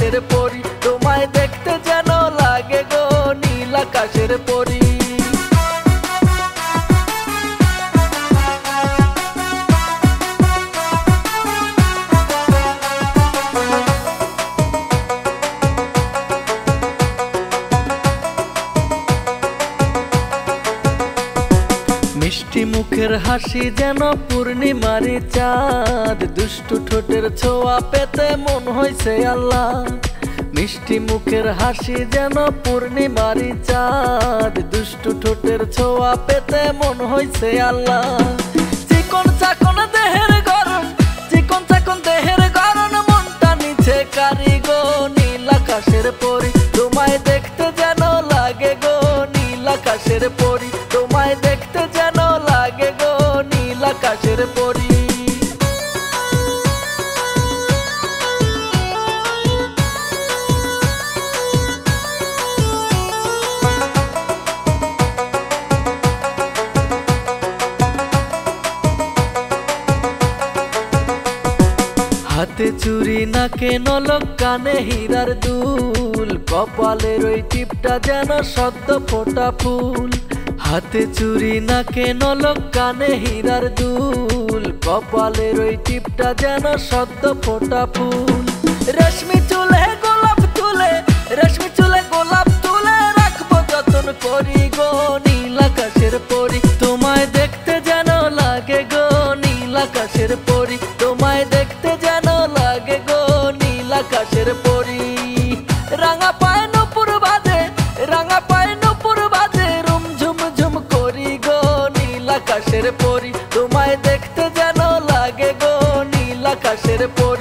আকাশের পরি, তোমায় দেখতে যেন লাগে গো নীল আকাশের পরি। মিষ্টি মুখের হাসি যেন পূর্ণিমারি চাঁদ, দুষ্টু ঠোঁটের ছোঁয়া পেতে মন হইছে আল্লাহ। মিষ্টি মুখের হাসি যেন পূর্ণিমারি চাঁদ, দুষ্টু ঠোঁটের ছোঁয়া পেতে মন হইছে আল্লাহ। চিকন চাকন দেহের গরম, চিকন চাকন দেহের গরম, মনটা নিচে কারিগো নীল আকাশের পরি, তোমায় দেখতে যেন লাগে গো নীল আকাশের পরি, তোমায় দেখতে যেন লাগে গো নীল আকাশের পরি। হাতে চুরি নাকে নলক কানে হীরার দুল, কপালের ওই টিপটা যেন সদ্য ফোটা ফুল। হাতে চুরি নাকে নলক কানে হীরার দুল, কপালের ওই টিপটা যেন সদ্য ফোটা ফুল। রেশমি চুলে গোলাপ তুলে, রেশমি চুলে গোলাপ তুলে, রাখবো যতন করি গো নীল আকাশের পরি, তোমায় দেখতে যেন লাগে গো নীল আকাশের পরি, তোমায় দেখতে যেন লাগে গো নীল আকাশের পরি। রাঙা পায় নুপুর বাজে, রাঙা পায় নুপুর বাজে, রুম ঝুম ঝুম করি গো নীল আকাশের পরি, তোমায় দেখতে যেন লাগে গো নীল আকাশের পরি।